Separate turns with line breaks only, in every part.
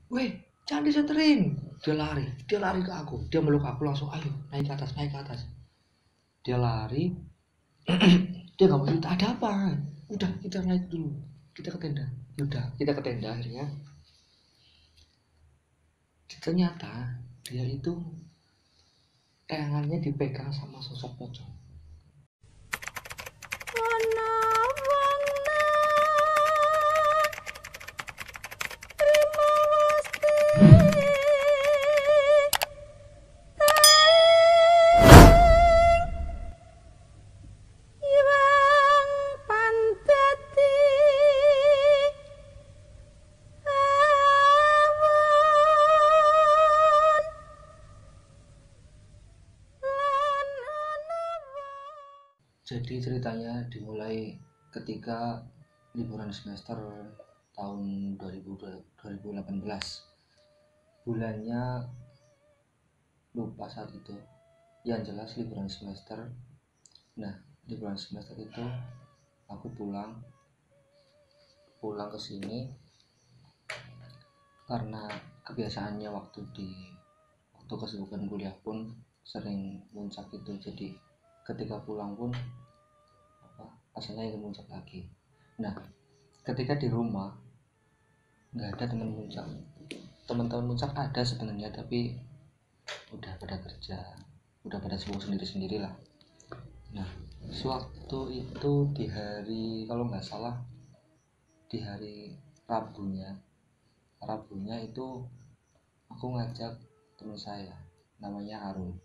weh jangan disenterin. Dia lari ke aku, dia meluk aku langsung, ayo naik ke atas, naik ke atas. Dia lari. Dia nggak mau cerita ada apa, udah kita naik dulu, kita ke tenda. Udah kita ke tenda. Akhirnya ternyata dia itu tangannya dipegang sama sosok pocong. Jadi ceritanya dimulai ketika liburan semester tahun 2018. Bulannya lupa saat itu. Yang jelas liburan semester. Nah, liburan semester itu aku pulang ke sini karena kebiasaannya waktu kesibukan kuliah pun sering muncak itu. Jadi ketika pulang pun rasanya ingin muncak lagi. Nah, ketika di rumah nggak ada teman muncak. Teman-teman muncak ada sebenarnya, tapi udah pada kerja, udah pada sibuk sendiri-sendiri lah. Nah, sewaktu itu di hari, kalau nggak salah di hari Rabunya itu aku ngajak teman saya namanya Arul.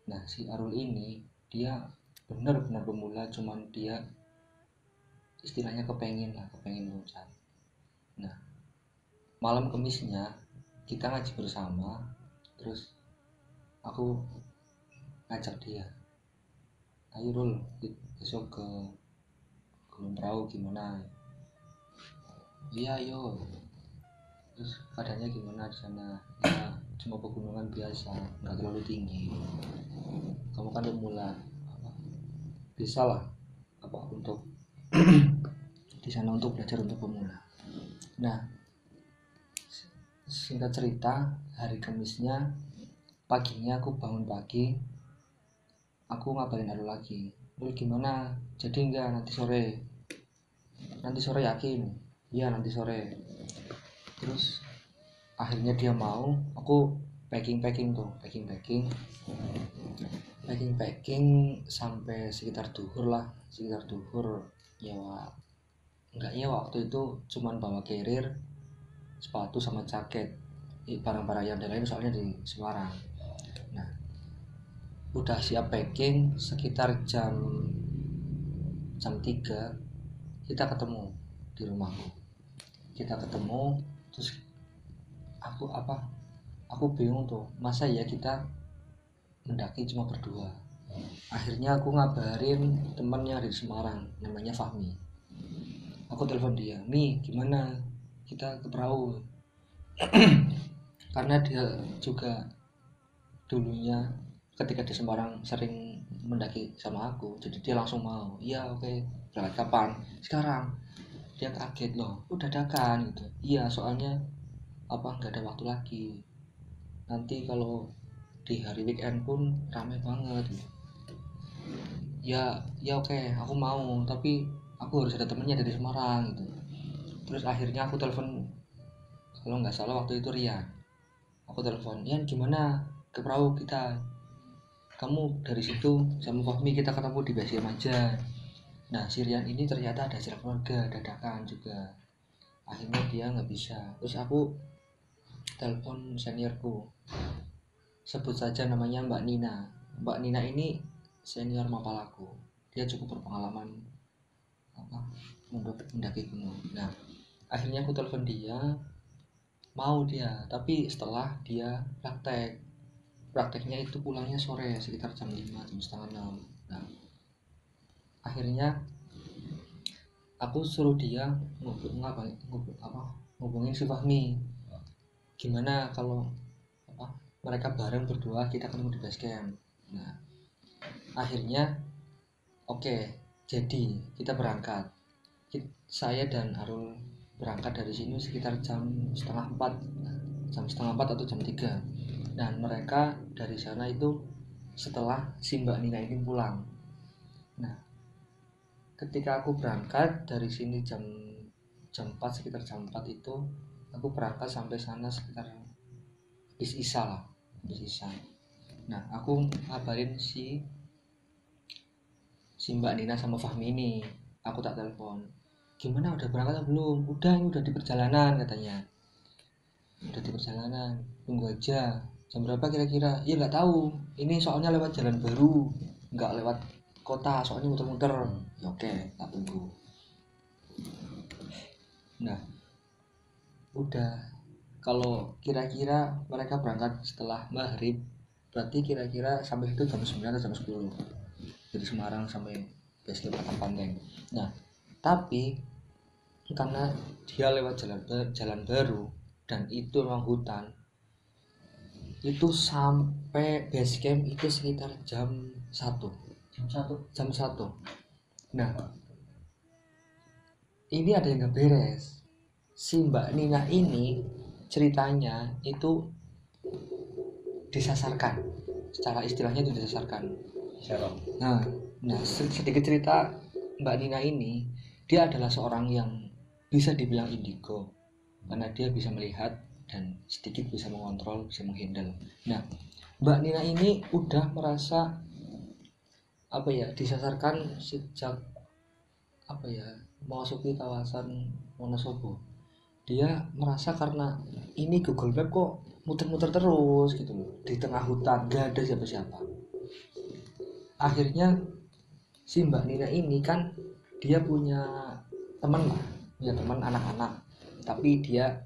Nah, si Arul ini dia benar-benar pemula, cuman dia istilahnya kepengen muncak. Nah, malam Kemisnya kita ngaji bersama, terus aku ngajak dia, ayo Rul besok ke Gunung Prau gimana. Iya ayo. Terus keadaannya gimana di sana? Ya cuma pegunungan biasa, nggak terlalu tinggi. Kamu kan pemula, bisa lah untuk di sana untuk belajar untuk pemula. Nah, singkat cerita, hari Kamisnya paginya aku bangun pagi, aku ngabarin Arul lagi, Rul gimana, jadi enggak nanti sore yakin? Iya nanti sore. Terus akhirnya dia mau. Aku packing sampai sekitar duhur ya. Enggaknya waktu itu cuman bawa carrier, sepatu sama jaket, barang-barang yang lain soalnya di Semarang. Nah, udah siap packing sekitar jam 3 kita ketemu di rumahku. Terus aku bingung tuh, masa ya kita mendaki cuma berdua. Akhirnya aku ngabarin teman yang dari Semarang namanya Fahmi. Aku telepon dia, Mi gimana kita ke perahu. Karena dia juga dulunya ketika di Semarang sering mendaki sama aku, jadi dia langsung mau. Iya oke, berangkat kapan? Sekarang. Dia kaget, loh udah dadakan gitu. Iya soalnya nggak ada waktu lagi, nanti kalau di hari weekend pun ramai banget gitu. Ya oke, aku mau, tapi aku harus ada temennya dari Semarang gitu. Terus akhirnya aku telepon, kalau nggak salah waktu itu Rian. Aku telepon, Rian gimana ke perahu kita, kamu dari situ sama Fahmi kita ketemu di base camp aja. Nah si Rian ini ternyata ada acara keluarga dadakan juga, akhirnya dia nggak bisa. Terus aku telepon seniorku, sebut saja namanya Mbak Nina. Mbak Nina ini senior mapal aku, dia cukup berpengalaman mendaki gunung. Nah akhirnya aku telepon dia, mau dia, tapi setelah dia prakteknya itu pulangnya sore sekitar jam 5, jam setengah 6. Nah akhirnya aku suruh dia ngubungin si Fahmi, gimana kalau mereka bareng berdua kita ketemu di base camp. Nah akhirnya oke, jadi kita berangkat. Saya dan Arul berangkat dari sini sekitar jam setengah 4. jam setengah 4 atau jam 3. Dan mereka dari sana itu setelah si Mbak Nina ini pulang. Nah, ketika aku berangkat dari sini jam 4, sekitar jam 4 itu aku berangkat sampai sana sekitar habis isya lah, habis isya. Nah, aku ngabarin si Mbak Nina sama Fahmi ini, aku tak telepon, gimana udah berangkat atau belum? Udah, ini udah di perjalanan katanya, udah di perjalanan, tunggu aja. Jam berapa kira-kira? Ya nggak tahu, ini soalnya lewat jalan baru, nggak lewat kota, soalnya muter-muter. Ya oke, tak tunggu. Nah, udah, kalau kira-kira mereka berangkat setelah maghrib, berarti kira-kira sampai situ jam 9 atau jam 10 dari Semarang sampai base camp Batang Panteng. Nah, tapi karena dia lewat jalan baru dan itu memang hutan, itu sampai base camp itu sekitar jam 1. Jam 1. Nah, ini ada yang gak beres. Si Mbak Nina ini ceritanya itu disasarkan, secara istilahnya itu disasarkan. Nah, sedikit cerita Mbak Nina ini, dia adalah seorang yang bisa dibilang indigo karena dia bisa melihat dan sedikit bisa mengontrol, bisa menghandle. Nah, Mbak Nina ini udah merasa disasarkan sejak memasuki kawasan Wonosobo. Dia merasa karena ini Google Map kok muter-muter terus gitu loh di tengah hutan, gak ada siapa-siapa. Akhirnya si Mbak Nina ini kan dia punya teman anak-anak, tapi dia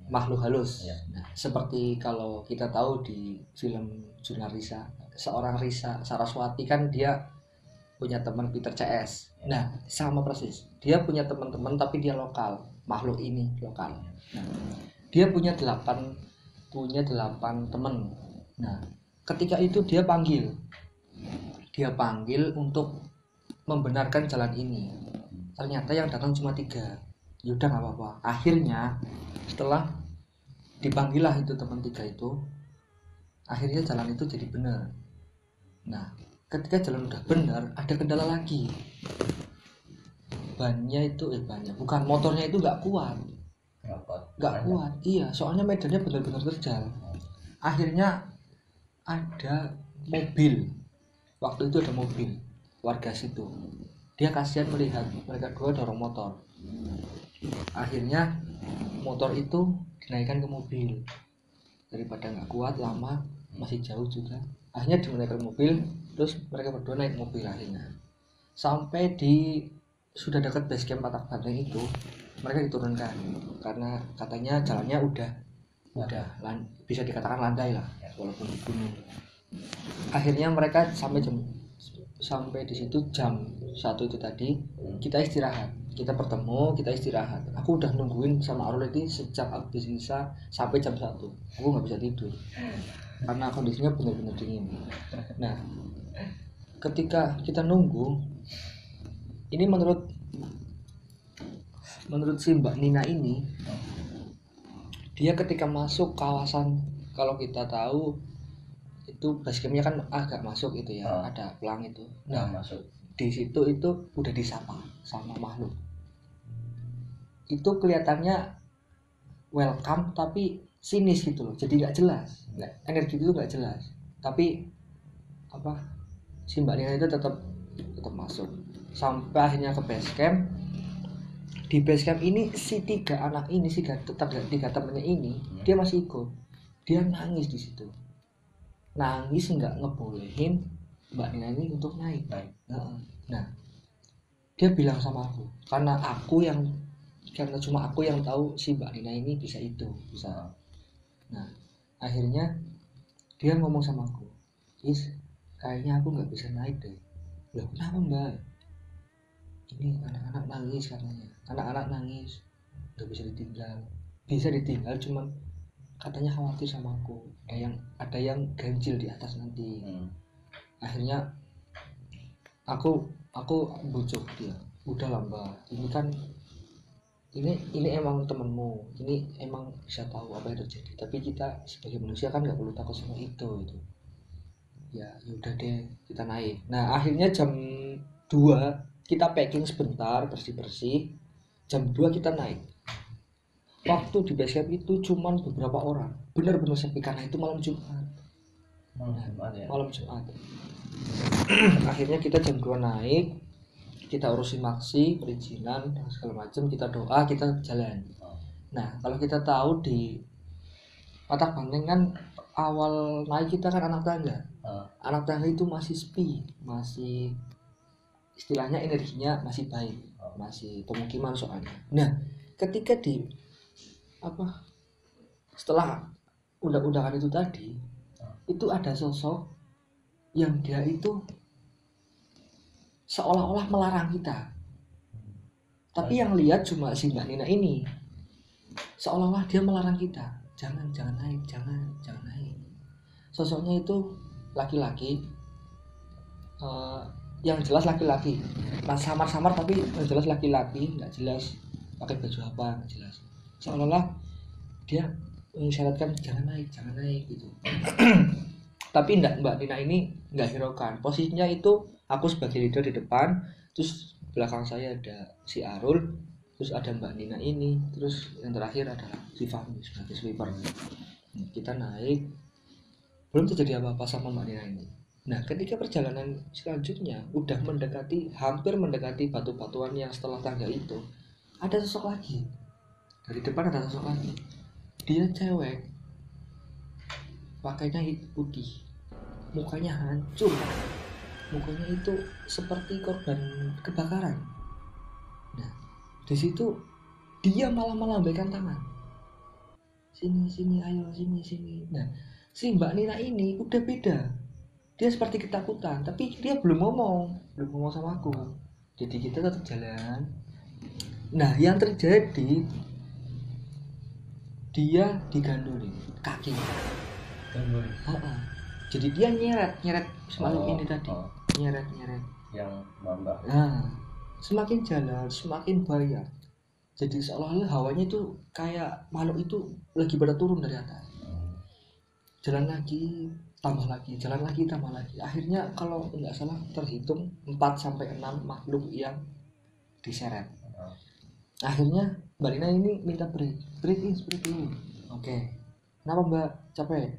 makhluk halus. Nah, seperti kalau kita tahu di film Jurnal Risa, seorang Risa Saraswati kan dia punya teman Peter CS. Nah, sama persis, dia punya teman-teman tapi dia lokal, makhluk ini lokal. Nah, dia punya 8 teman. Nah, ketika itu dia panggil untuk membenarkan jalan ini. Ternyata yang datang cuma 3. Yaudah nggak apa-apa. Akhirnya setelah dipanggil lah itu teman 3 itu, akhirnya jalan itu jadi benar. Nah, ketika jalan udah benar, ada kendala lagi. Motornya itu nggak kuat. Iya, soalnya medannya benar-benar terjal. Akhirnya ada mobil. Waktu itu ada mobil warga situ. Dia kasihan melihat mereka 2 dorong motor. Akhirnya motor itu dinaikkan ke mobil. Daripada nggak kuat lama, masih jauh juga. Akhirnya dinaikkan ke mobil, terus mereka berdua naik mobil akhirnya. Sampai sudah dekat base camp Batang Panteng itu, mereka diturunkan karena katanya jalannya udah bisa dikatakan landai lah, walaupun di gunung. Akhirnya mereka sampai di situ jam 1 itu tadi. Kita istirahat, kita bertemu, kita istirahat. Aku udah nungguin sama Arul ini sejak habis Isa sampai jam 1. Aku nggak bisa tidur karena kondisinya benar-benar dingin. Nah, ketika kita nunggu ini, menurut si Mbak Nina ini, dia ketika masuk kawasan, kalau kita tahu itu basecampnya kan agak masuk itu ya, ada pelang itu. Nah, masuk di situ itu udah disapa sama makhluk. Itu kelihatannya welcome tapi sinis gitu loh, jadi nggak jelas, energi itu nggak jelas. Tapi si Mbak Nina itu tetap masuk sampai akhirnya ke base camp. Di base camp ini si 3 anak ini, si 3 temannya ini, dia masih ikut. Dia nangis di situ. Nangis nggak ngebolehin Mbak Nina ini untuk naik. Nah, dia bilang sama aku, karena cuma aku yang tahu si Mbak Nina ini bisa. Nah, akhirnya dia ngomong sama aku, kayaknya aku nggak bisa naik deh. Loh, kenapa Mbak? Ini anak-anak nangis katanya. Anak-anak nangis, nggak bisa ditinggal, cuman katanya khawatir sama aku, ada yang ganjil di atas nanti. Akhirnya aku bujuk dia, udah lah Mbak, ini emang temenmu, ini emang bisa tahu apa yang terjadi. Tapi kita sebagai manusia kan nggak perlu takut sama itu. Ya udah deh, kita naik. Nah akhirnya jam 2 kita packing sebentar, bersih-bersih. Jam 2 kita naik. Waktu di base camp itu cuman beberapa orang, benar-benar sepi karena itu malam Jumat. Malam Jumat. Akhirnya kita jam 2 naik, kita urusin maksi, perizinan, segala macam, kita doa, kita jalan. Nah kalau kita tahu di Patak Banteng kan awal naik kita kan anak tangga. Anak tangga itu masih sepi, masih istilahnya energinya masih baik, masih pemukiman soalnya. Nah ketika di setelah undak-undakan itu tadi, itu ada sosok yang dia itu seolah-olah melarang kita, tapi yang lihat cuma si Mbak Nina ini. Seolah-olah dia melarang kita, jangan naik, jangan naik. Sosoknya itu laki-laki, yang jelas laki-laki, samar-samar tapi yang jelas laki-laki, nggak jelas pakai baju apa, nggak jelas. Seolah-olah dia mengisyaratkan jangan naik gitu. Tapi Mbak Nina ini nggak hiraukan. Posisinya itu aku sebagai leader di depan, terus belakang saya ada si Arul, terus ada Mbak Nina ini, terus yang terakhir adalah si Fahmi sebagai sweeper. Kita naik, belum terjadi apa-apa sama Mbak Nina ini. Nah ketika perjalanan selanjutnya udah hampir mendekati batu-batuan yang setelah tangga itu, ada sosok lagi. Dari depan ada sosok lagi. Dia cewek, pakainya putih, mukanya hancur, mukanya itu seperti korban kebakaran. Nah di situ dia malah melambaikan tangan, sini ayo sini. Nah si Mbak Nina ini udah beda, dia seperti ketakutan, tapi dia belum ngomong sama aku. Jadi kita tetap jalan. Nah yang terjadi, dia diganduli kakinya. Jadi dia nyeret semalam ini tadi. Nyeret
yang mamba.
Nah semakin jalan semakin bahaya. Jadi seolah-olah hawanya itu kayak makhluk itu lagi pada turun dari atas. Jalan lagi, tambah lagi. Akhirnya kalau nggak salah terhitung 4-6 makhluk yang diseret. Akhirnya Mbak Lina ini minta break in. Oke. Kenapa Mbak? Capek?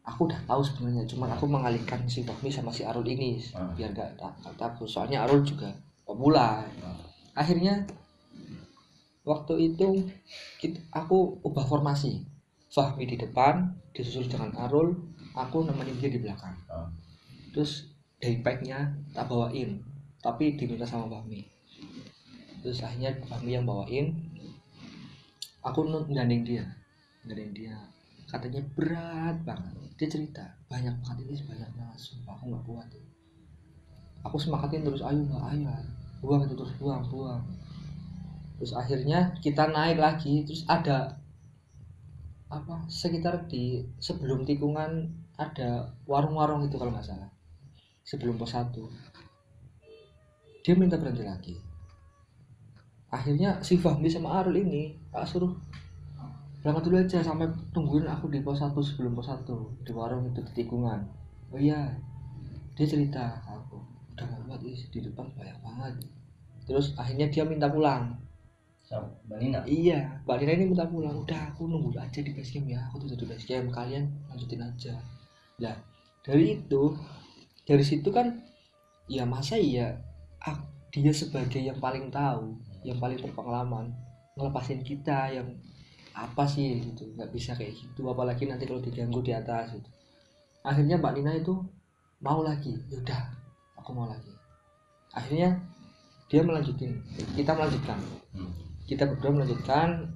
Aku udah tahu sebenarnya, cuman aku mengalihkan si Fahmi sama si Arul ini biar gak takut. Soalnya Arul juga pemula. Akhirnya waktu itu aku ubah formasi. Fahmi di depan, disusul dengan Arul, aku nemenin dia di belakang. Terus daypacknya tak bawain, tapi diminta sama Fahmi. Terus akhirnya Fahmi yang bawain, aku gandeng dia. Katanya berat banget. Dia cerita banyak banget, sumpah aku nggak kuat. Aku semangatin terus, ayo buang itu terus, buang. Terus akhirnya kita naik lagi, terus ada sekitar di sebelum tikungan ada warung-warung itu kalau nggak salah, sebelum pos 1. Dia minta berhenti lagi. Akhirnya si Fahmi sama Arul ini tak suruh berangkat dulu aja, sampai tungguin aku di pos 1, sebelum pos 1 di warung itu di tikungan. Oh iya, dia cerita aku udah gak kuat di depan banyak banget. Terus akhirnya dia minta pulang.
Mbak Nina? Iya,
Mbak Nina ini minta pulang. Udah aku nunggu aja di base camp ya, aku tuh di base camp, kalian lanjutin aja. Nah dari situ kan ya masa iya dia sebagai yang paling tahu, yang paling berpengalaman ngelepasin kita yang apa sih gitu, nggak bisa kayak gitu, apalagi nanti kalau diganggu di atas gitu. Akhirnya Mbak Nina itu mau lagi, yaudah aku mau lagi. Akhirnya dia kita berdua melanjutkan.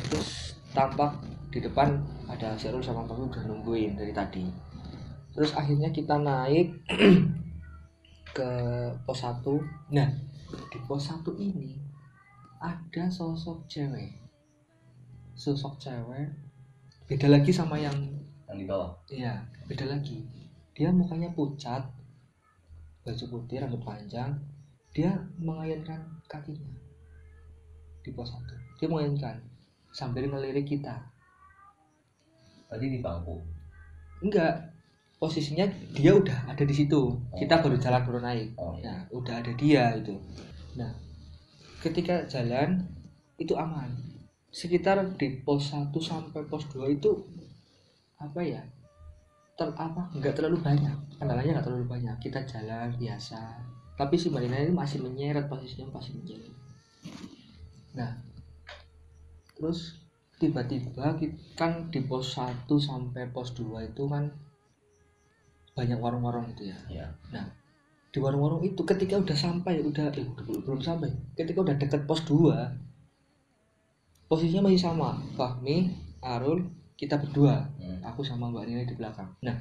Terus tampak di depan ada Serul sama Paku udah nungguin dari tadi. Terus akhirnya kita naik ke pos 1. Nah di pos 1 ini ada sosok cewek, beda lagi sama yang
di bawah.
Iya, beda lagi. Dia mukanya pucat, baju putih, rambut panjang. Dia mengayunkan kakinya di pos 1. Dia mengayunkan sambil ngelirik kita.
Tadi di bangku?
Enggak, posisinya dia udah ada di situ. Kita baru jalan baru naik. Nah, udah ada dia itu. Nah, ketika jalan itu aman. Sekitar di pos 1 sampai pos 2 itu apa ya? Enggak terlalu banyak. Kendalanya enggak terlalu banyak. Kita jalan biasa. Tapi si Mbak Nina ini masih menyeret, posisinya masih menyeret. Nah, terus tiba-tiba kan di pos 1 sampai pos 2 itu kan banyak warung-warung itu ya. Nah, di warung-warung itu ketika udah sampai belum sampai. Ketika udah deket pos 2, posisinya masih sama. Fahmi, Arul, kita berdua. Aku sama Mbak Nina di belakang. Nah,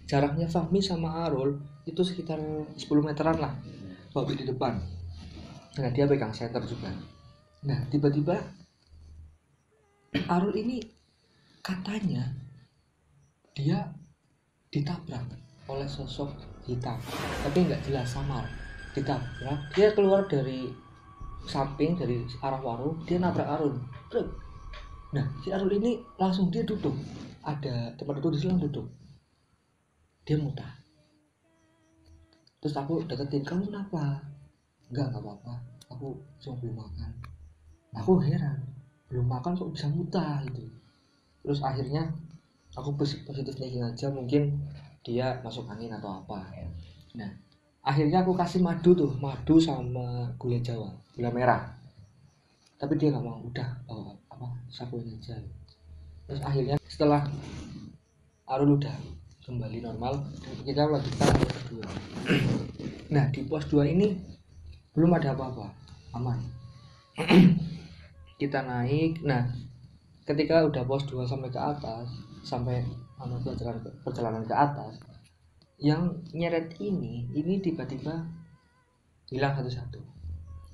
jaraknya Fahmi sama Arul itu sekitar 10 meteran lah. Fahmi di depan. Nah, dia pegang senter juga. Nah, tiba-tiba Arul ini katanya dia ditabrak oleh sosok hitam, tapi nggak jelas, samar. Ditabrak, dia keluar dari samping dari arah warung, dia nabrak Arul. Nah, si Arul ini langsung dia duduk, ada tempat duduk di sana, duduk, dia muntah. Terus aku deketin, kamu kenapa? Enggak apa-apa, aku cuma belum makan. Aku heran, belum makan kok bisa muntah gitu. Terus akhirnya aku positif thinking aja, mungkin dia masuk angin atau apa. Nah, akhirnya aku kasih madu sama gula Jawa, gula merah. Tapi dia nggak mau, udah sapuin aja. Terus akhirnya setelah Arul udah kembali normal, kita lanjutkan pos 2. Nah, di pos 2 ini belum ada apa-apa, aman. Kita naik. Nah, ketika udah pos 2 sampai ke atas, sampai perjalanan ke atas, yang nyeret ini tiba-tiba hilang satu-satu.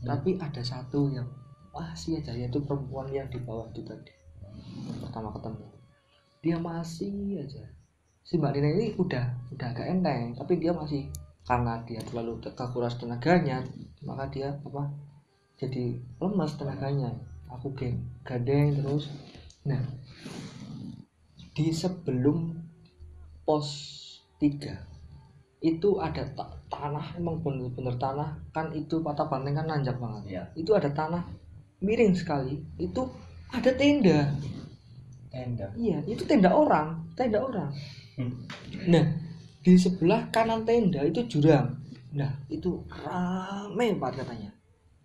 Tapi ada satu yang masih aja, yaitu perempuan yang di bawah itu tadi pertama ketemu. Dia masih aja. Si Mbak Nina ini udah agak enteng, tapi dia masih, karena dia terlalu kekuras tenaganya, maka dia jadi lemas tenaganya. Aku gandeng terus. Nah, di sebelum pos 3 itu ada tanah, emang bener-bener tanah kan, itu patah banteng kan nanjak banget. Itu ada tanah miring sekali, itu ada tenda. Iya, itu tenda orang. Nah, di sebelah kanan tenda itu jurang. Nah, itu rame banget katanya.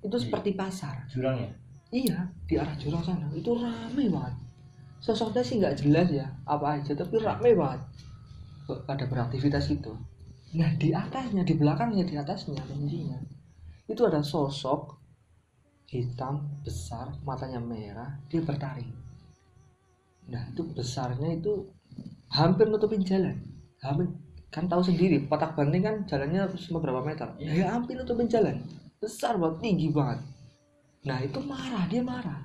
Itu seperti pasar.
Jurangnya?
Iya, di arah jurang sana itu rame banget. Sosoknya sih nggak jelas ya apa aja, tapi rame banget pada beraktivitas itu. Nah, di atasnya, di belakangnya, di atasnya posisinya itu ada sosok hitam besar, matanya merah, dia bertaring. Nah, itu besarnya itu hampir nutupin jalan. Kan tahu sendiri, Patak Banting kan jalannya cuma berapa meter. Ya hampir nutupin jalan. Besar banget, tinggi banget. Nah, itu dia marah.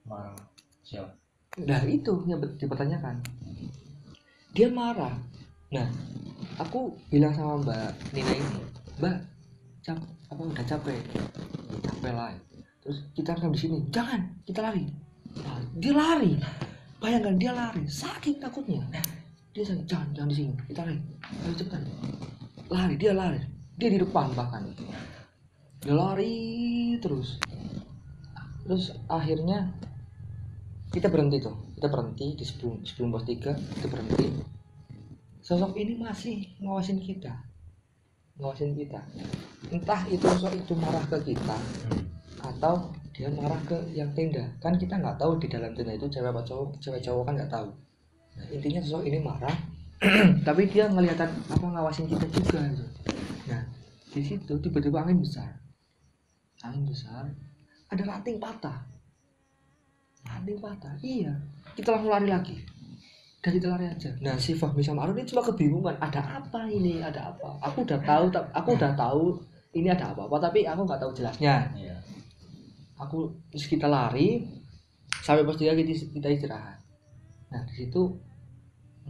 Marah siapa?
Nah, itu yang dipertanyakan. Dia marah. Nah, aku bilang sama Mbak Nina ini, Mbak, udah capek? Capek lah. Terus kita rekam di sini. Jangan, kita lari. Nah, dia lari. Bayangkan dia lari, saking takutnya. Dia sakit, jangan di sini, kita lari. Ayo cepetan. Dia lari. Dia di depan bahkan. Dia lari terus. Terus akhirnya kita berhenti di sebelum pos 3, kita berhenti. Sosok ini masih ngawasin kita. Entah itu sosok itu marah ke kita atau dia marah ke yang tenda. Kan kita nggak tahu di dalam tenda itu cewek cowok kan nggak tahu. Nah, intinya sosok ini marah tapi dia ngeliatan ngawasin kita juga gitu. Nah, di situ tiba-tiba angin besar, ada ranting patah. Iya, kita langsung lari lagi. Dan kita lari aja. Nah, si Fahmi sama Arun ini cuma kebingungan, ada apa ini, ada apa. Aku udah tahu ini ada apa-apa, tapi aku nggak tahu jelasnya. Terus kita lari sampai pos 3, kita istirahat. Nah, di situ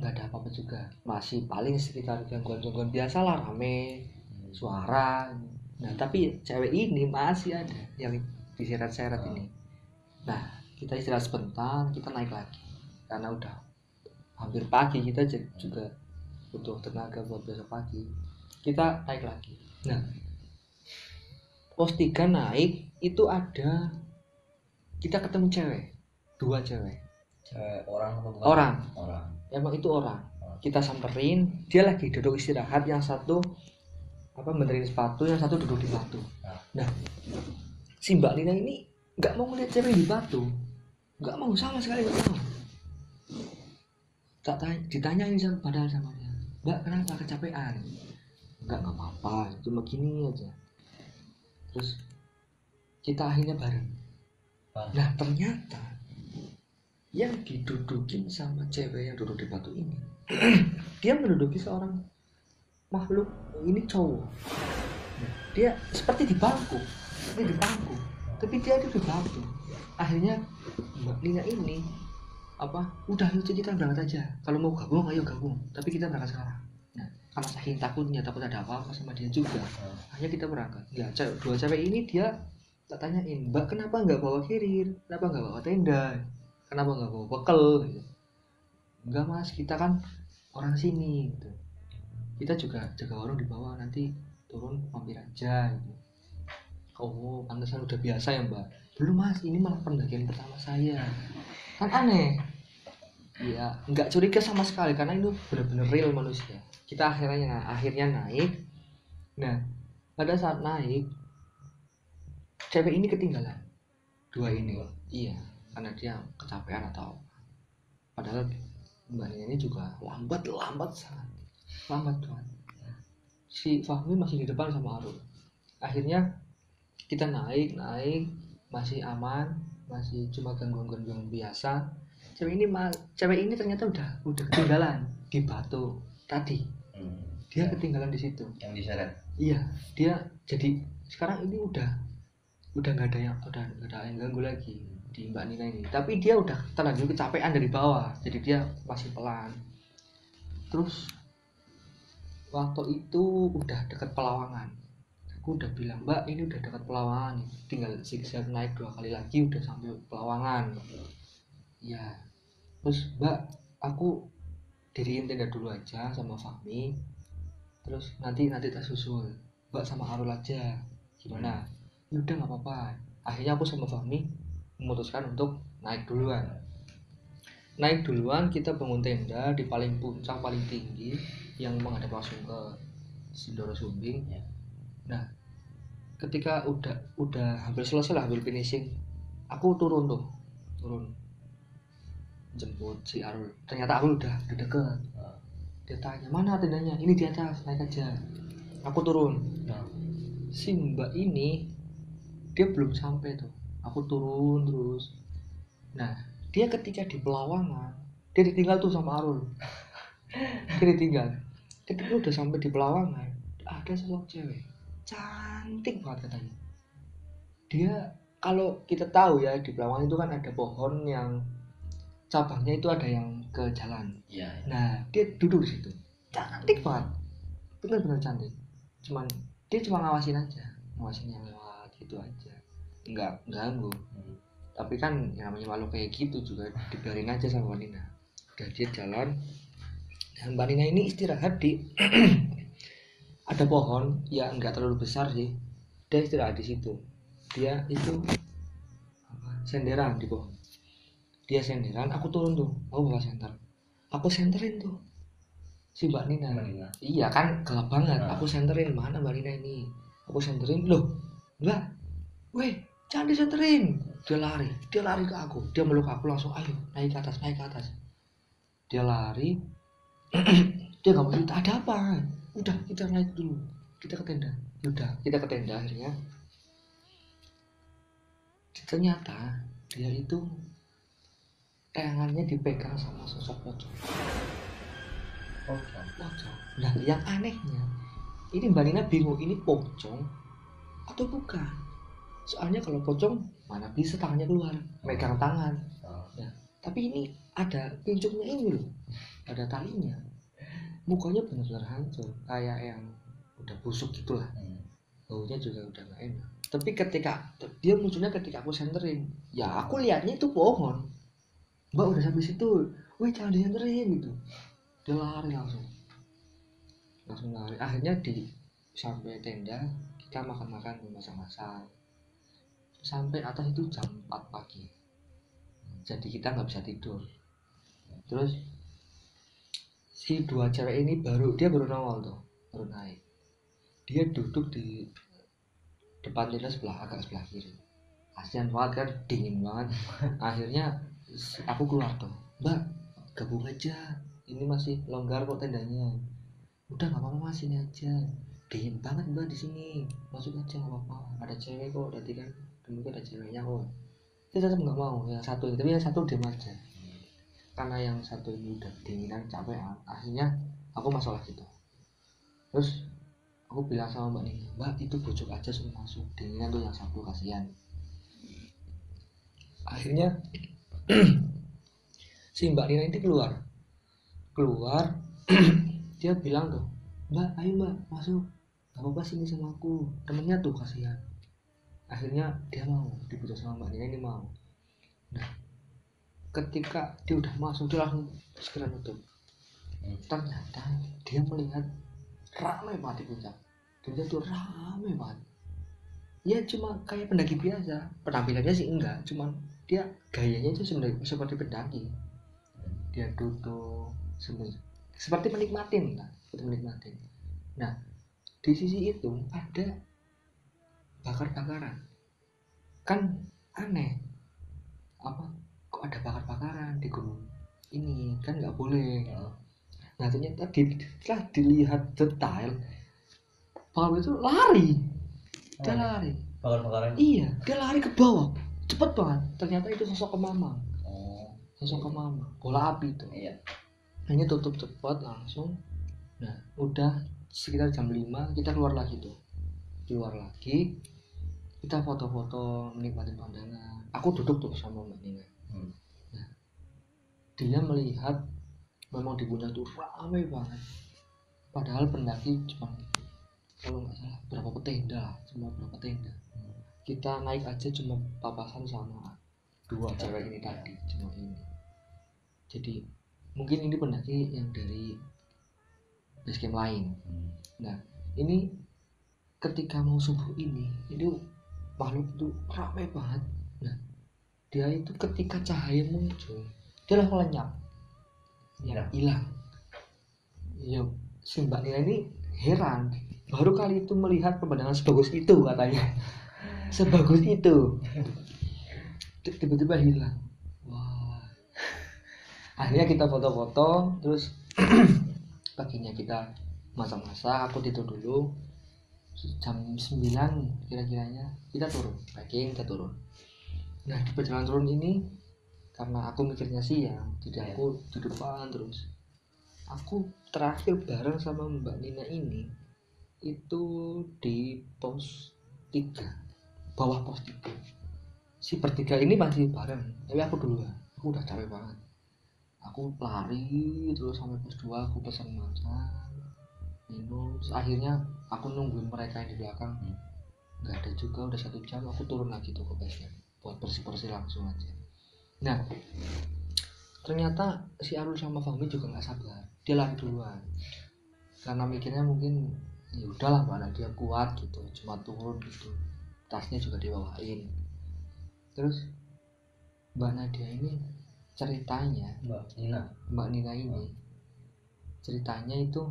nggak ada apa-apa juga, masih paling sekitar gangguan biasa lah, rame suara. Nah, tapi cewek ini masih ada yang diseret-seret ini. Nah, kita istirahat sebentar, kita naik lagi karena udah hampir pagi, kita juga butuh tenaga buat besok pagi. Kita naik lagi. Nah, pos 3 naik itu ada, kita ketemu cewek, 2 cewek.
Cewek orang atau bukan?
Orang. Emang itu orang. Kita samperin, dia lagi duduk istirahat, yang satu benerin sepatu, yang satu duduk di batu. Nah, si Mbak Nina ini nggak mau ngeliat cewek di batu, nggak mau, sama sekali nggak mau. Ditanyain padahal sama dia, Mbak kenapa, kecapean? Nggak apa-apa, cuma gini aja. Terus kita akhirnya bareng. Nah, ternyata yang didudukin sama cewek yang duduk di batu ini dia menduduki seorang makhluk, ini cowok. Nah, dia seperti di bangku, tapi dia itu di batu. Akhirnya Mbak Nina ini udah yuk kita berangkat aja, kalau mau gabung ayo gabung, tapi kita berangkat sekarang. Nah, karena saking takutnya, takut ada apa-apa sama dia juga, akhirnya kita berangkat. Ya, 2 cewek ini dia tak tanyain, Mbak kenapa nggak bawa carrier, kenapa nggak bawa tenda, kenapa nggak bawa bekal gitu. Enggak mas, kita kan orang sini gitu, kita juga jaga warung di bawah, nanti turun mampir aja gitu. Oh pantesan udah biasa ya mbak. Belum mas, ini malah pendakian pertama saya. Kan aneh ya, nggak curiga sama sekali karena itu benar-benar real manusia. Kita akhirnya naik. Nah, pada saat naik cewek ini ketinggalan, 2 ini. Iya, karena dia kecapean atau padahal Mbak Nina ini juga lambat sangat banget. Si Fahmi masih di depan sama Arul. Akhirnya kita naik masih aman, masih cuma gangguan biasa. Cewek ini ternyata udah ketinggalan di batu tadi. Dia ketinggalan di situ.
Yang diseret.
Iya, dia jadi sekarang ini udah nggak ada yang ganggu lagi di Mbak Nina ini. Tapi dia udah terlanjur kecapean dari bawah, jadi dia masih pelan. Terus waktu itu udah dekat Pelawangan. Aku udah bilang, Mbak ini udah dekat Pelawangan, tinggal zigzag naik 2 kali lagi udah sampai Pelawangan. Ya, terus Mbak aku diriin tenda dulu aja sama Fahmi, terus nanti tak susul Mbak sama Arul aja, gimana? Ya udah nggak apa-apa. Akhirnya aku sama Fahmi memutuskan untuk naik duluan. Kita bangun tenda di paling puncak, paling tinggi yang menghadap langsung ke Sindoro Sumbing. Nah, ketika udah hampir selesai lah, hampir finishing, aku turun jemput si Arul. Ternyata Arul udah deket. Dia tanya, mana tendanya? Ini di atas, naik aja. Aku turun. Si Mbak ini dia belum sampai tuh, aku turun terus. Nah, dia ketika di Pelawangan dia ditinggal tuh sama Arul. Dia ditinggal. Ketika udah sampai di Pelawangan, ada sosok cewek cantik banget katanya. Dia, kalau kita tahu ya, di Pelawangan itu kan ada pohon yang cabangnya itu ada yang ke jalan.
Iya.
Nah, dia duduk di situ, cantik banget, benar-benar cantik. Dia cuma ngawasin yang lewat gitu aja, nggak ganggu. Tapi kan yang namanya malu kayak gitu juga dibiarin aja sama Mbak Nina. Udah dia jalan, dan Mbak Nina ini istirahat di ada pohon ya, nggak terlalu besar sih. Dia istirahat di situ. Dia itu senderan di pohon. Dia senderan, aku turun tuh, aku bawa senter. Aku senterin tuh si Mbak Nina. Iya kan, gelap banget. Aku senterin, mana Mbak Nina ini? Aku senterin, loh, enggak, weh, jangan disenterin. Dia lari ke aku, dia meluk aku langsung, ayo naik ke atas. Dia lari, dia nggak mau cerita ada apa. Udah kita naik dulu, kita ke tenda. Kita ke tenda. Akhirnya ternyata dia itu tangannya dipegang sama sosok pocong. Nah, yang anehnya ini Mbak Nina bingung, ini pocong atau bukan? Soalnya kalau pocong mana bisa tangannya keluar, megang tangan. Ya, tapi ini ada pincuknya ini loh, ada talinya. Mukanya benar-benar hancur, kayak yang udah busuk gitulah. Baunya juga udah gak enak. Tapi ketika dia munculnya ketika aku senterin, ya aku lihatnya itu pohon. Mbak udah sampai situ, wih jangan disenterin gitu. Dia lari langsung lari. Akhirnya sampai tenda kita makan-makan masak-masak. Sampai atas itu jam 4 pagi. Jadi kita nggak bisa tidur. Terus si dua cewek ini dia baru nongol tuh, baru naik. Dia duduk di depan tenda agak sebelah kiri. Kasian banget kan, dingin banget. Akhirnya aku keluar tuh, Mbak gabung aja, ini masih longgar kok tendanya. Udah nggak apa-apa mas, ini aja, dingin banget Mbak di sini, masuk aja nggak apa-apa, ada cewek kok, tadi kan dulu ada ceweknya kok. Dia tetap nggak mau yang satu, tapi yang satu diam aja karena yang satu ini udah dinginan capek. Akhirnya aku masuk lagi tuh. Terus aku bilang sama Mbak Nina, Mbak itu bujuk aja suruh masuk, dinginan tuh yang satu, kasihan. Akhirnya si Mbak Nina ini keluar dia bilang tuh, Mbak ayo Mbak masuk, gak apa-apa sini sama aku, temennya tuh kasihan. Akhirnya dia mau dibujuk sama Mbak Nina ini mau. Nah ketika dia udah masuk dia langsung segera nutup. Ternyata dia melihat ramai banget di puncak. Puncak tuh ramai banget. Ya cuma kayak pendaki biasa, penampilannya sih enggak, cuma dia gayanya itu seperti pendaki. Dia duduk seperti menikmatin lah, Nah di sisi itu ada bakar-bakaran. Kan aneh, apa kok ada bakar-bakaran di gunung ini, kan nggak boleh. Nah ternyata setelah dilihat detail, Paul itu lari. Dia lari.
Bakar-bakaran?
Iya, dia lari ke bawah, cepet banget. Ternyata itu sosok Kemamang. Sosok Kemamang, bola api itu.
Iya.
Hanya tutup cepat langsung. Nah udah sekitar jam 5 kita keluar lagi, kita foto-foto menikmati pandangan. Aku duduk tuh sama Mbak Nina. Nah, dia melihat memang di puncak tuh ramai banget. Padahal pendaki cuma kalau nggak salah berapa tenda. Kita naik aja cuma papasan sama dua cewek ini tadi, cuma ini. Jadi mungkin ini pendaki yang dari basecamp lain. Nah ini ketika mau subuh ini makhluk itu ramai banget. Nah dia itu ketika cahaya muncul dia langsung lenyap, hilang. Ya si Mbak Nina ini heran, baru kali itu melihat pemandangan sebagus itu katanya. Sebagus itu tiba-tiba hilang. Wah. Akhirnya kita foto-foto, terus paginya kita masak-masak, aku tidur dulu. Jam 9 kira-kiranya kita turun, kita turun. Nah di perjalanan turun ini karena aku mikirnya siang, jadi aku di depan terus. Aku terakhir bareng sama Mbak Nina ini itu di pos 3, bawah pos 3. Si bertiga ini masih bareng, tapi aku duluan. Aku udah capek banget. Aku lari terus sampai pos 2, aku pesan makan, minum. Terus akhirnya aku nungguin mereka yang di belakang. Nggak ada juga, udah 1 jam. Aku turun lagi tuh ke basecamp buat bersih-bersih langsung aja. Nah ternyata si Arul sama Fahmi juga nggak sabar, dia lari duluan karena mikirnya mungkin ya udahlah mana dia kuat gitu, cuma turun gitu, tasnya juga dibawain. Terus Mbak Nadia ini ceritanya, Mbak Nina ini ceritanya itu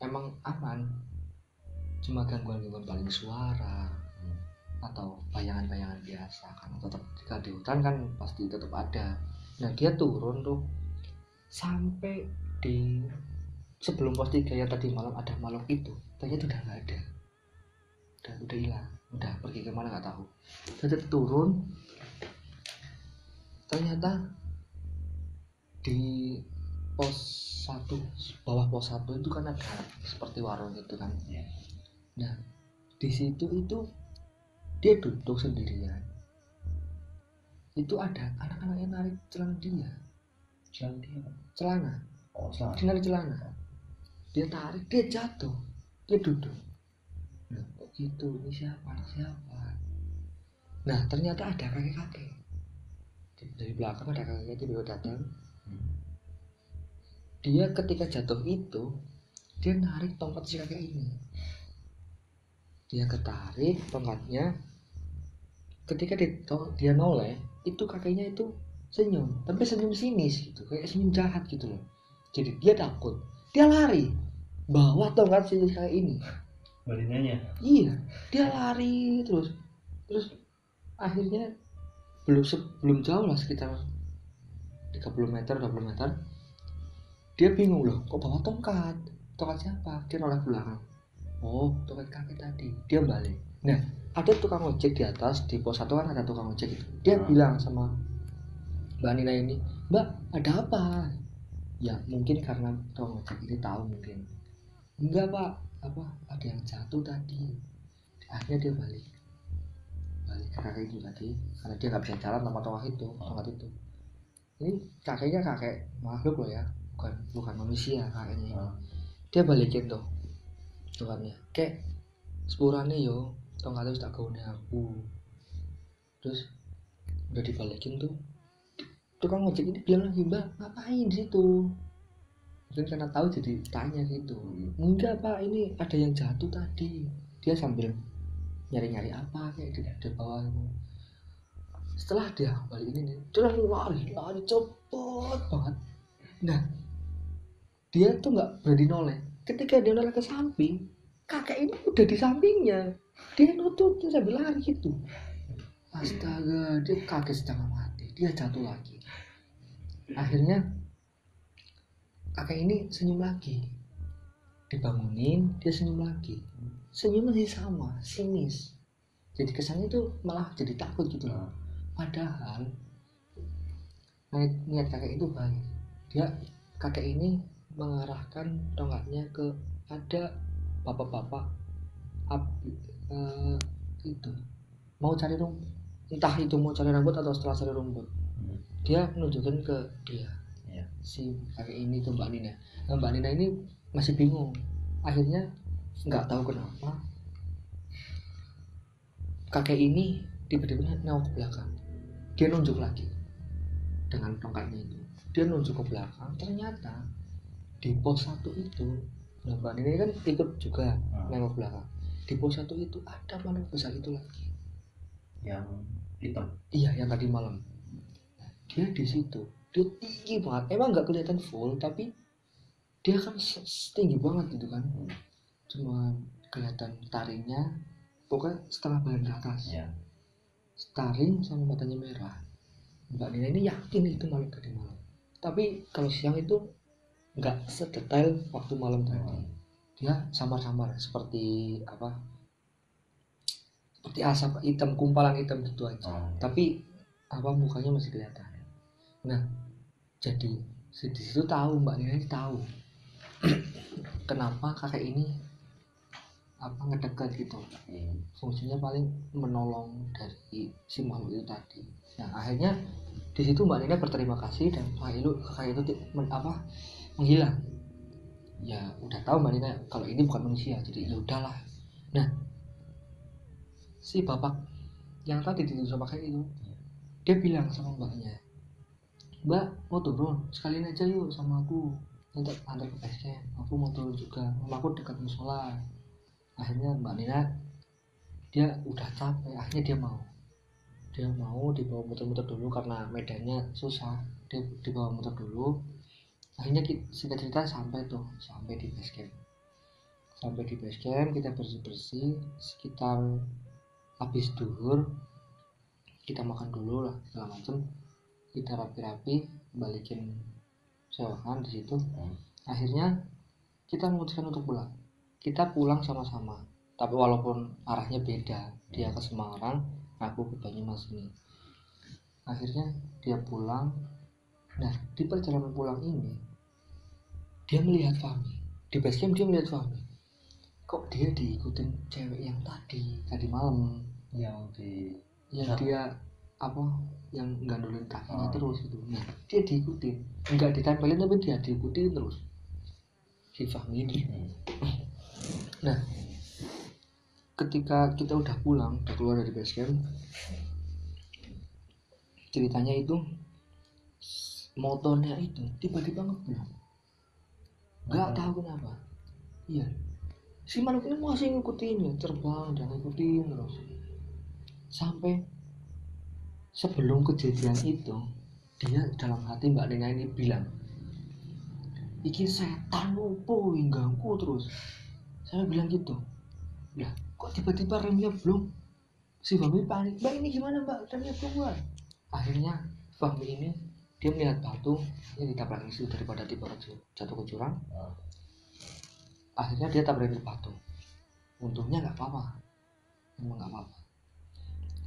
emang aman, cuma gangguan-gangguan paling suara atau bayangan-bayangan biasa, karena tetap jika di hutan kan pasti tetap ada. Nah dia turun tuh sampai di sebelum pos 3 yang tadi malam ada makhluk itu, ternyata udah nggak ada, udah hilang, udah pergi kemana nggak tahu. Jadi turun ternyata di pos 1, bawah pos 1 itu kan ada seperti warung gitu kan. Nah di situ itu dia duduk sendirian. Itu ada anak-anak yang narik celana dia. Celana. Dia narik celana. Dia tarik, dia jatuh, dia duduk. Nah, gitu, ini siapa, anak siapa. Nah ternyata ada kakek-kakek dari belakang, ada kakek tiba-tiba datang. Dia ketika jatuh itu dia narik tongkat si kakek ini, dia ketarik tongkatnya. Ketika dia noleh, itu kakeknya itu senyum, tapi senyum sinis gitu, kayak senyum jahat gitu loh. Jadi dia takut, dia lari bawa tongkat si kakek ini.
balinanya
Iya, dia lari terus akhirnya belum jauh lah, sekitar 30 meter 20 meter, dia bingung loh, kok bawa tongkat siapa. Dia noleh belakang, oh tongkat kakek tadi. Dia balik. Nah ada tukang ojek di atas, di pos 1 kan ada tukang ojek itu. Dia bilang sama Mbak Nina ini, Mbak ada apa? Ya mungkin karena tukang ojek ini tahu mungkin. Enggak Pak, apa ada yang jatuh tadi. Akhirnya dia balik ke kakek itu tadi, karena dia nggak bisa jalan tanpa tongkat itu. Ini kakeknya kakek makhluk loh ya, bukan manusia kakeknya. Dia balikin tuh tongkatnya, kayak sepurane yo tongkatnya tak gaune aku. Terus udah dibalikin tuh, tukang ojek ini bilang lagi, Mbak ngapain di situ? Mungkin karena tahu jadi tanya gitu. Enggak Pak, ini ada yang jatuh tadi. Dia sambil nyari-nyari apa kayak di bawah. Setelah dia balik ini, dia langsung lari cepet banget. Nah dia tuh nggak berani noleh. Ketika dia noleh ke samping, kakek ini udah di sampingnya. Dia nutupnya sambil lari gitu. Astaga, dia kaget setengah mati. Dia jatuh lagi. Akhirnya kakek ini senyum lagi. Dibangunin, dia senyum lagi. Senyum masih sama, sinis. Jadi kesannya tuh malah jadi takut gitu loh. Padahal niat kakek itu baik. Kakek ini mengarahkan tongkatnya ke ada bapak-bapak itu mau cari rumput, entah itu mau cari rambut atau setelah cari rumput. Dia menunjukkan ke dia, si kakek ini ke Mbak Nina. Nah, Mbak Nina ini masih bingung. Akhirnya nggak tahu kenapa kakek ini tiba-tiba nengok ke belakang. Dia nunjuk lagi dengan tongkatnya itu. Dia nunjuk ke belakang. Ternyata di pos 1 itu, nah Mbak Nina kan ikut juga nengok belakang. Di pos 1 itu ada makhluk besar itu lagi,
yang hitam.
Iya, yang tadi malam. Dia di situ. Dia tinggi banget. Emang nggak kelihatan full, tapi dia kan tinggi banget gitu kan. Cuma kelihatan taringnya, pokoknya setengah badan ke atas. Taring sama matanya merah. Mbak Nina ini yakin itu makhluk tadi malam. Tapi kalau siang itu nggak sedetail waktu malam tadi. Dia samar-samar seperti apa? Seperti asap hitam, kumpalan hitam gitu aja. Tapi apa mukanya masih kelihatan. Nah, jadi di situ tahu Mbak Nina ini tahu kenapa kakek ini apa ngedekat gitu. Fungsinya paling menolong dari si makhluk itu tadi. Nah, akhirnya di situ Mbak Nina berterima kasih dan kakek itu menghilang. Ya udah tahu Mbak Nina kalau ini bukan manusia, jadi ya udahlah. Nah, si bapak yang tadi dituduh sama kakek itu, dia bilang sama mbaknya, Mbak mau turun sekalian aja yuk sama aku, antar ke base camp. Aku mau turun juga, mamaku dekat musola. Akhirnya Mbak Nina dia udah capek, akhirnya dia mau dibawa muter-muter dulu karena medannya susah. Dia dibawa muter dulu. Akhirnya singkat cerita sampai di base camp. Sampai di base camp kita bersih-bersih, sekitar habis duhur kita makan dulu lah segala macam, kita rapi-rapi balikin sewahan di situ. Akhirnya kita memutuskan untuk pulang. Kita pulang sama-sama, tapi walaupun arahnya beda, dia ke Semarang, aku ke Banyumas ini. Akhirnya dia pulang. Nah di perjalanan pulang ini dia melihat Fahmi di base camp. Dia melihat Fahmi, kok dia diikutin cewek yang tadi malam, yang dia apa yang gandolin kakinya terus gitu. Nah dia diikutin, nggak ditempelin tapi dia diikutin terus si Fahmi ini. Nah ketika kita udah pulang, udah keluar dari base camp, ceritanya itu motornya itu tiba-tiba ngeblok, nggak tahu kenapa. Iya, si makhluk ini masih ngikutin ya, terbang dan ngikutin terus sampai sebelum kejadian itu dia dalam hati Mbak Nina ini bilang, iki setan opo ganggu terus. Saya bilang gitu, lah kok tiba-tiba remnya belum. Si Fahmi panik, Mbak ini gimana Mbak, remnya belum. Akhirnya Fahmi ini dia melihat batu yang ditabrak isu daripada tiba jatuh ke jurang. Akhirnya dia tabrak ke batu, untungnya nggak apa-apa, memang nggak apa-apa.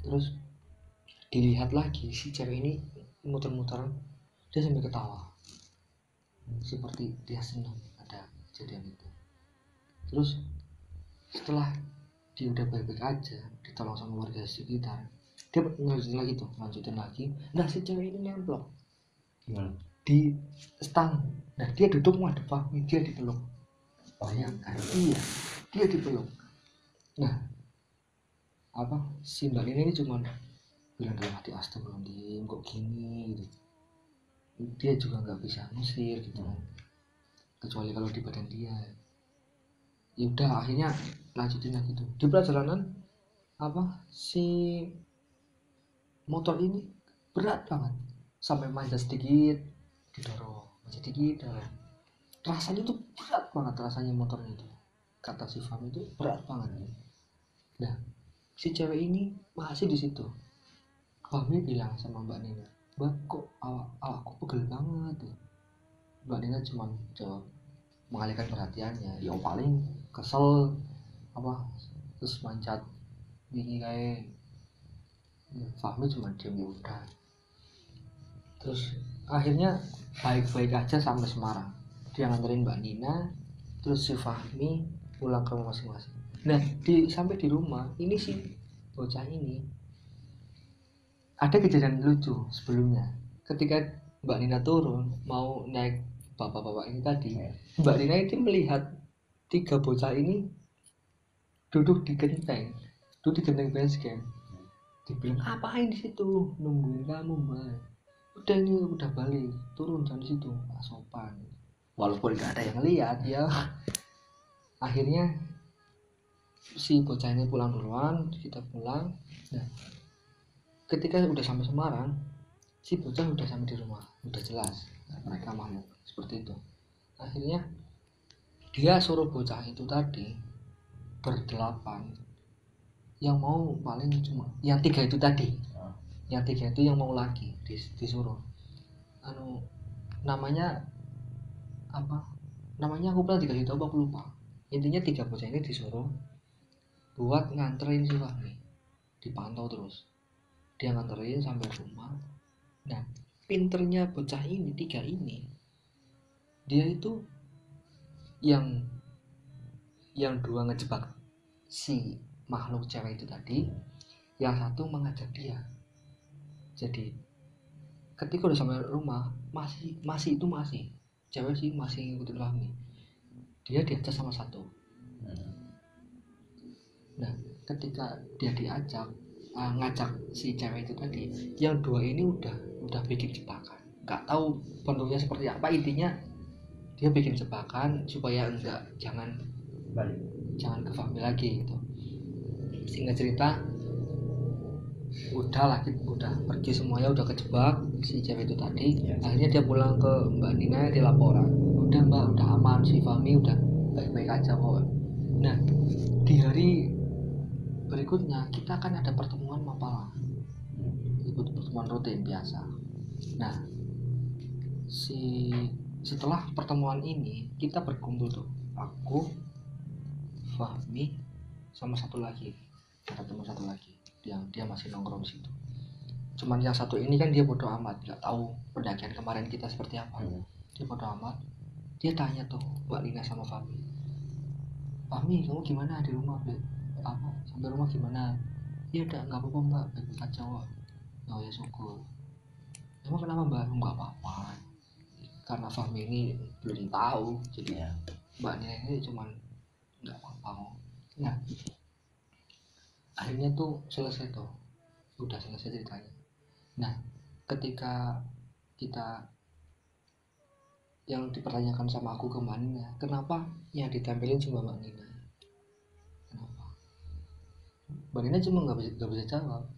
Terus dilihat lagi si cewek ini muter-muter, dia sambil ketawa seperti dia senang ada kejadian itu. Terus setelah dia udah baik-baik aja, ditolong sama warga sekitar, dia lanjutin lagi. Nah si cewek ini nemplok di stang. Nah dia duduk ngadep Fahmi, dia dipeluk. Bayangkan, iya dia dipeluk. Nah apa si Mbak Nini ini cuma bilang dalam hati, astagfirullahaladzim kok gini gitu. Dia juga nggak bisa ngusir gitu, kecuali kalau di badan dia. Ya udah akhirnya lanjutin lagi tuh di perjalanan. Apa si motor ini berat banget, sampai manjat sedikit didorong, manjat sedikit didorong. Rasanya tuh berat banget, rasanya motornya itu, kata si Fahmi itu berat banget. Nah si cewek ini masih di situ. Fahmi bilang sama Mbak Nina, Mbak kok awakku pegel banget. Mbak Nina cuma jawab mengalihkan perhatiannya, ya paling kesel apa terus mancat gini kayak. Fahmi cuma diam, ya udah. Terus akhirnya baik-baik aja sampai Semarang. Dia nganterin Mbak Nina, terus si Fahmi pulang ke rumah masing-masing. Nah sampai di rumah ini si bocah ini ada kejadian lucu sebelumnya. Ketika Mbak Nina turun mau naik bapak-bapak ini tadi, Mbak Nina itu melihat 3 bocah ini duduk di genteng base camp. Dibilang apain di situ, nungguin kamu Mbak. Udah ini udah balik, turun jangan di situ, nggak sopan. Walaupun nggak ada yang lihat ya. Akhirnya si bocah ini pulang duluan, kita pulang. Nah ketika udah sampai Semarang, si bocah udah sampai di rumah, udah jelas mereka makhluk seperti itu. Akhirnya dia suruh bocah itu tadi berdelapan, yang mau paling cuma yang 3 itu tadi, yang 3 itu yang mau lagi disuruh namanya apa, namanya aku pernah dikasih tahu aku lupa. Intinya 3 bocah ini disuruh buat nganterin si Fahmi, dipantau terus, dia nganterin sampai rumah. Nah pinternya bocah ini 3 ini, dia itu yang 2 ngejebak si makhluk cewek itu tadi, yang 1 mengajak dia. Jadi ketika udah sampai rumah masih cewek sih masih ngikutin Fahmi, dia diajak sama 1. Nah ketika dia diajak ngajak si cewek itu tadi, yang 2 ini udah bikin jebakan, nggak tahu bentuknya seperti apa. Intinya dia bikin jebakan supaya jangan ke Fahmi lagi gitu. Singkat cerita udah pergi semuanya, udah kejebak si cewek itu tadi. Akhirnya dia pulang ke Mbak Nina, dia laporan, udah Mbak udah aman, si Fahmi udah baik-baik aja kok. Nah di hari berikutnya kita akan ada pertemuan mapala, ikut pertemuan rutin biasa. Nah setelah pertemuan ini kita berkumpul tuh, aku, Fahmi, sama 1 lagi, ada teman 1 lagi yang dia masih nongkrong di situ. Cuman yang 1 ini kan dia bodoh amat, nggak tahu pendakian kemarin kita seperti apa. Dia bodoh amat, dia tanya tuh Mbak Lina sama Fahmi, kamu gimana di rumah, apa sampai rumah gimana? Ya udah nggak apa-apa Mbak, baik-baik aja kok. Oh ya syukur. Emang kenapa Mbak? Nggak apa-apa, karena Fahmi ini belum tahu, jadi Mbak Nina ini cuman nggak apa-apa. Nah akhirnya tuh selesai tuh, udah selesai ceritanya. Nah ketika kita yang dipertanyakan sama aku ke Mbak Nina, kenapa yang ditempelin cuma Mbak Nina, kenapa? Mbak Nina cuma nggak bisa jawab.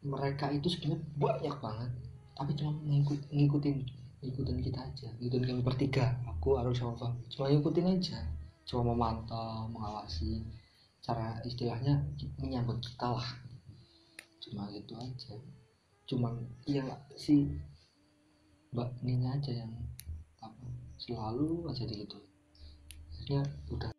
Mereka itu sebenarnya banyak banget, tapi cuma ngikutin kita aja, ngikutin kami bertiga, aku harus sama Fahmi, cuma ngikutin aja, cuma memantau, mengawasi, cara istilahnya menyambut kita lah, cuma gitu aja. Cuman ya si Mbak Nina aja yang apa, selalu aja gitu, akhirnya udah